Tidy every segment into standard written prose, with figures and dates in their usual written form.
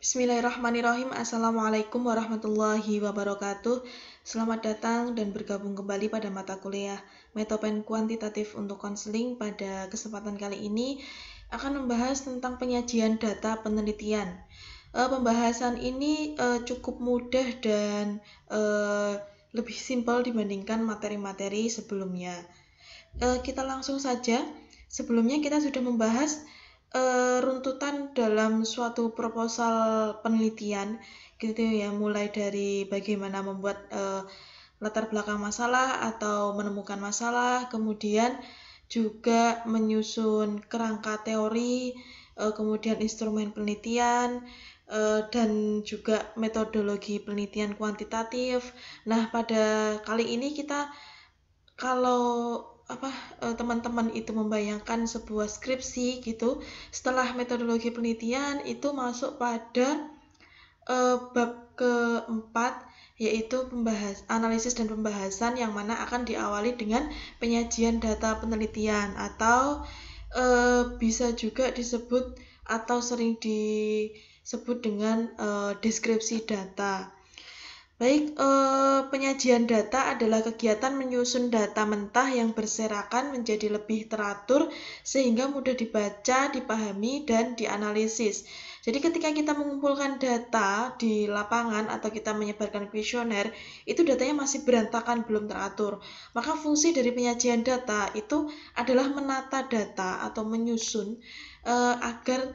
Bismillahirrahmanirrahim. Assalamualaikum warahmatullahi wabarakatuh. Selamat datang dan bergabung kembali pada mata kuliah Metopen Kuantitatif untuk Konseling. Pada kesempatan kali ini akan membahas tentang penyajian data penelitian. Pembahasan ini cukup mudah dan lebih simpel dibandingkan materi-materi sebelumnya. Kita langsung saja. Sebelumnya kita sudah membahas runtutan dalam suatu proposal penelitian gitu ya, mulai dari bagaimana membuat latar belakang masalah atau menemukan masalah, kemudian juga menyusun kerangka teori, kemudian instrumen penelitian, dan juga metodologi penelitian kuantitatif. Nah, pada kali ini kita kalau teman-teman itu membayangkan sebuah skripsi gitu, setelah metodologi penelitian itu masuk pada bab keempat, yaitu analisis dan pembahasan, yang mana akan diawali dengan penyajian data penelitian atau bisa juga disebut atau sering disebut dengan deskripsi data. Baik, penyajian data adalah kegiatan menyusun data mentah yang berserakan menjadi lebih teratur sehingga mudah dibaca, dipahami, dan dianalisis. Jadi ketika kita mengumpulkan data di lapangan atau kita menyebarkan kuesioner, itu datanya masih berantakan, belum teratur. Maka fungsi dari penyajian data itu adalah menata data atau menyusun agar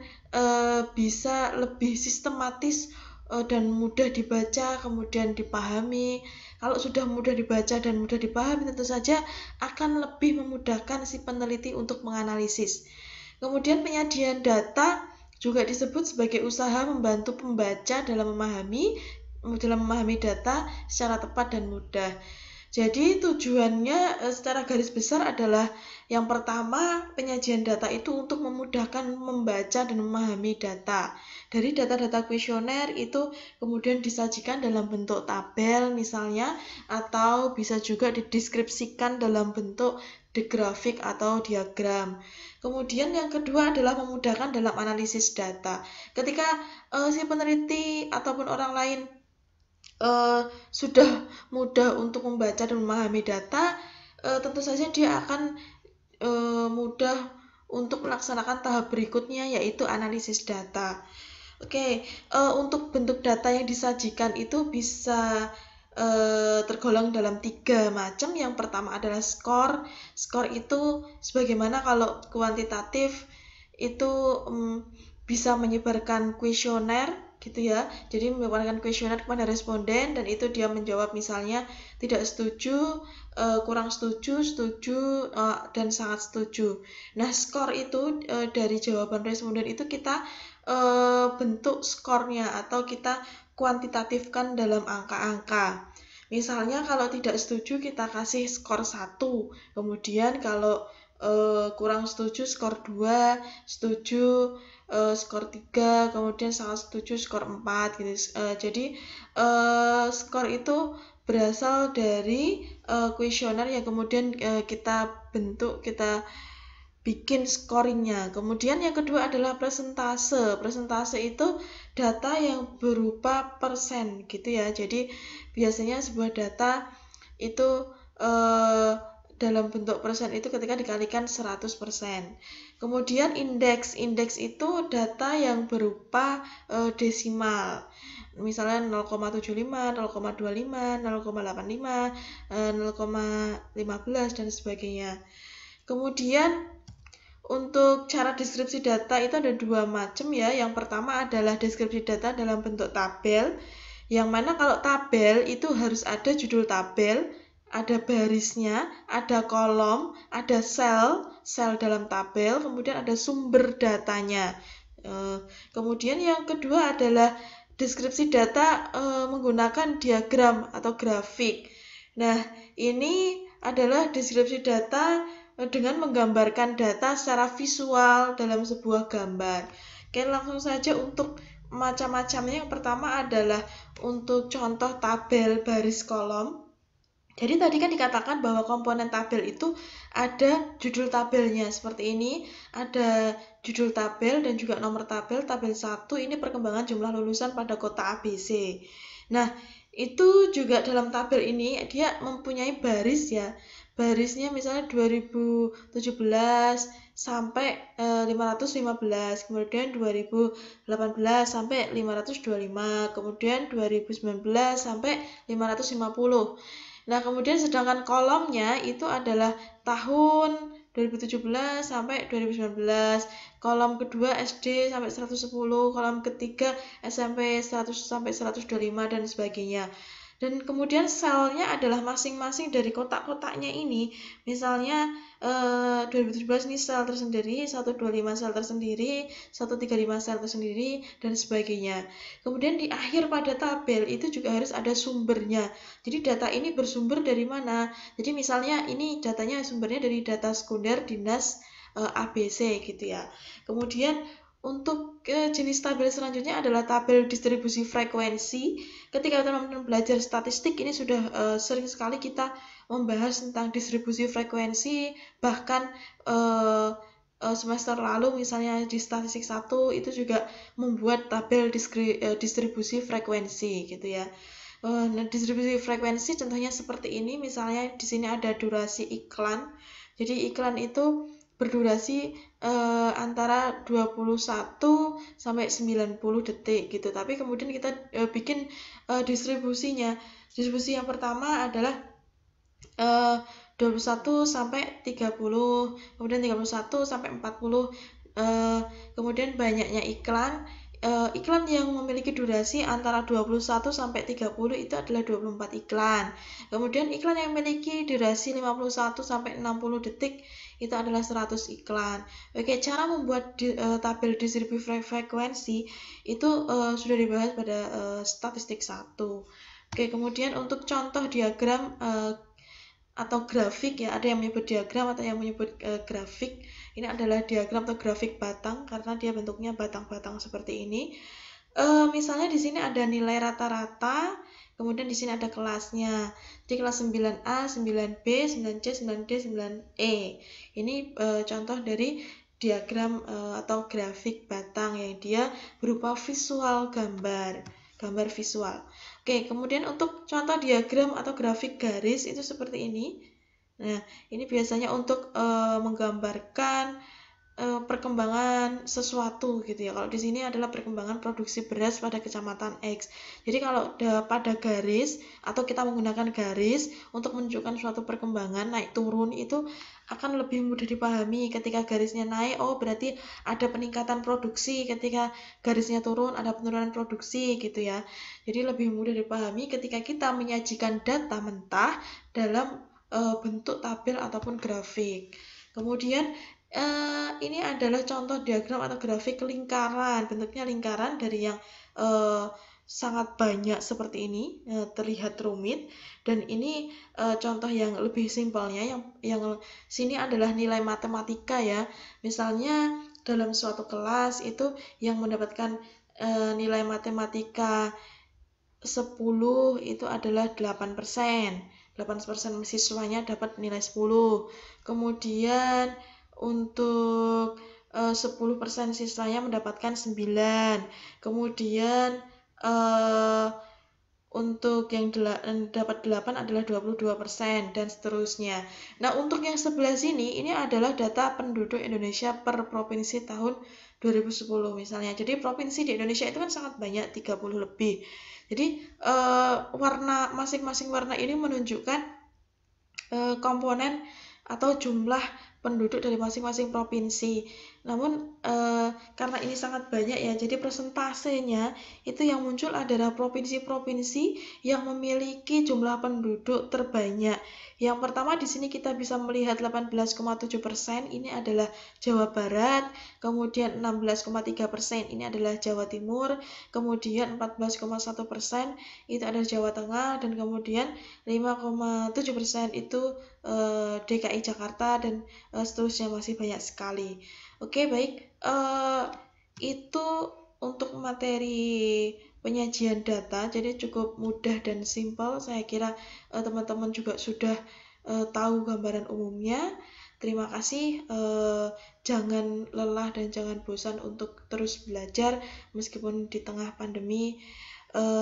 bisa lebih sistematis dan mudah dibaca, kemudian dipahami. Kalau sudah mudah dibaca dan mudah dipahami, tentu saja akan lebih memudahkan si peneliti untuk menganalisis. Kemudian penyajian data juga disebut sebagai usaha membantu pembaca dalam memahami data secara tepat dan mudah. Jadi tujuannya secara garis besar adalah, yang pertama, penyajian data itu untuk memudahkan membaca dan memahami data. Dari data-data kuesioner itu kemudian disajikan dalam bentuk tabel misalnya, atau bisa juga dideskripsikan dalam bentuk grafik atau diagram. Kemudian yang kedua adalah memudahkan dalam analisis data. Ketika si peneliti ataupun orang lain sudah mudah untuk membaca dan memahami data, tentu saja dia akan mudah untuk melaksanakan tahap berikutnya, yaitu analisis data. Oke, untuk bentuk data yang disajikan itu bisa tergolong dalam 3 macam. Yang pertama adalah skor. Skor itu sebagaimana kalau kuantitatif itu bisa menyebarkan kuesioner gitu ya. Jadi menyebarkan kuesioner kepada responden, dan itu dia menjawab misalnya tidak setuju, kurang setuju, setuju, dan sangat setuju. Nah, skor itu dari jawaban responden itu kita bentuk skornya atau kita kuantitatifkan dalam angka-angka. Misalnya kalau tidak setuju kita kasih skor 1, kemudian kalau kurang setuju skor 2, setuju skor 3, kemudian sangat setuju skor 4 gitu. Jadi skor itu berasal dari kuesioner yang kemudian kita bentuk, kita bikin scoringnya. Kemudian yang kedua adalah presentase. Presentase itu data yang berupa persen gitu ya. Jadi biasanya sebuah data itu dalam bentuk persen itu ketika dikalikan 100%. Kemudian indeks. Indeks itu data yang berupa desimal. Misalnya 0,75, 0,25, 0,85, 0,15 dan sebagainya. Kemudian untuk cara deskripsi data itu ada 2 macam ya. Yang pertama adalah deskripsi data dalam bentuk tabel, yang mana kalau tabel itu harus ada judul tabel, ada barisnya, ada kolom, ada sel dalam tabel, kemudian ada sumber datanya. Kemudian yang kedua adalah deskripsi data menggunakan diagram atau grafik. Nah, ini adalah deskripsi data dengan menggambarkan data secara visual dalam sebuah gambar. Oke, langsung saja untuk macam-macamnya. Yang pertama adalah untuk contoh tabel baris kolom. Jadi tadi kan dikatakan bahwa komponen tabel itu ada judul tabelnya seperti ini, ada judul tabel dan juga nomor tabel. Tabel 1 ini perkembangan jumlah lulusan pada kota ABC. Nah, itu juga dalam tabel ini dia mempunyai baris ya. Barisnya misalnya 2017 sampai 515, kemudian 2018 sampai 525, kemudian 2019 sampai 550. Nah, kemudian sedangkan kolomnya itu adalah tahun 2017 sampai 2019, kolom kedua SD sampai 110, kolom ketiga SMP 100 sampai 125 dan sebagainya. Dan kemudian selnya adalah masing-masing dari kotak-kotaknya ini. Misalnya 2017 ini sel tersendiri, 125 sel tersendiri, 135 sel tersendiri, dan sebagainya. Kemudian di akhir pada tabel itu juga harus ada sumbernya. Jadi data ini bersumber dari mana? Jadi misalnya ini datanya sumbernya dari data sekunder dinas ABC gitu ya. Kemudian untuk jenis tabel selanjutnya adalah tabel distribusi frekuensi. Ketika teman-teman belajar statistik ini sudah sering sekali kita membahas tentang distribusi frekuensi, bahkan semester lalu misalnya di statistik 1 itu juga membuat tabel distribusi frekuensi gitu ya. Nah, distribusi frekuensi contohnya seperti ini, misalnya di sini ada durasi iklan. Jadi iklan itu berdurasi antara 21 sampai 90 detik gitu. Tapi kemudian kita bikin distribusinya. Distribusi yang pertama adalah 21 sampai 30, kemudian 31 sampai 40. Kemudian banyaknya iklan. Iklan yang memiliki durasi antara 21 sampai 30 itu adalah 24 iklan. Kemudian iklan yang memiliki durasi 51 sampai 60 detik itu adalah 100 iklan. Oke, cara membuat tabel distribusi frekuensi itu sudah dibahas pada statistik 1. Oke, kemudian untuk contoh diagram atau grafik ya, ada yang menyebut diagram atau yang menyebut grafik. Ini adalah diagram atau grafik batang karena dia bentuknya batang-batang seperti ini. Misalnya di sini ada nilai rata-rata, kemudian di sini ada kelasnya. Di kelas 9A, 9B, 9C, 9D, 9E. Ini contoh dari diagram atau grafik batang yang dia berupa visual gambar visual. Oke, kemudian untuk contoh diagram atau grafik garis itu seperti ini. Nah, ini biasanya untuk menggambarkan perkembangan sesuatu gitu ya. Kalau di sini adalah perkembangan produksi beras pada kecamatan X. Jadi kalau pada garis atau kita menggunakan garis untuk menunjukkan suatu perkembangan naik turun itu akan lebih mudah dipahami. Ketika garisnya naik, oh berarti ada peningkatan produksi. Ketika garisnya turun, ada penurunan produksi gitu ya. Jadi lebih mudah dipahami ketika kita menyajikan data mentah dalam bentuk tabel ataupun grafik. Kemudian ini adalah contoh diagram atau grafik lingkaran. Bentuknya lingkaran dari yang sangat banyak seperti ini, terlihat rumit. Dan ini contoh yang lebih simpelnya, yang sini adalah nilai matematika ya. Misalnya dalam suatu kelas itu yang mendapatkan nilai matematika 10 itu adalah 8%. 8% siswanya dapat nilai 10. Kemudian untuk 10% siswanya mendapatkan 9. Kemudian untuk yang dapat 8 adalah 22% dan seterusnya. Nah, untuk yang sebelah sini ini adalah data penduduk Indonesia per provinsi tahun 2010 misalnya. Jadi provinsi di Indonesia itu kan sangat banyak, 30 lebih. Jadi warna masing-masing warna ini menunjukkan komponen atau jumlah penduduk dari masing-masing provinsi. Namun karena ini sangat banyak ya, jadi persentasenya itu yang muncul adalah provinsi-provinsi yang memiliki jumlah penduduk terbanyak. Yang pertama di sini kita bisa melihat 18,7% ini adalah Jawa Barat, kemudian 16,3% ini adalah Jawa Timur, kemudian 14,1% itu adalah Jawa Tengah, dan kemudian 5,7% itu DKI Jakarta, dan seterusnya masih banyak sekali. Oke, baik. Itu untuk materi penyajian data, jadi cukup mudah dan simpel. Saya kira teman-teman juga sudah tahu gambaran umumnya. Terima kasih, jangan lelah dan jangan bosan untuk terus belajar meskipun di tengah pandemi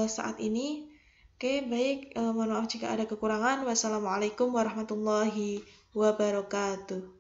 saat ini. Oke, baik, mohon maaf jika ada kekurangan. Wassalamualaikum warahmatullahi wabarakatuh.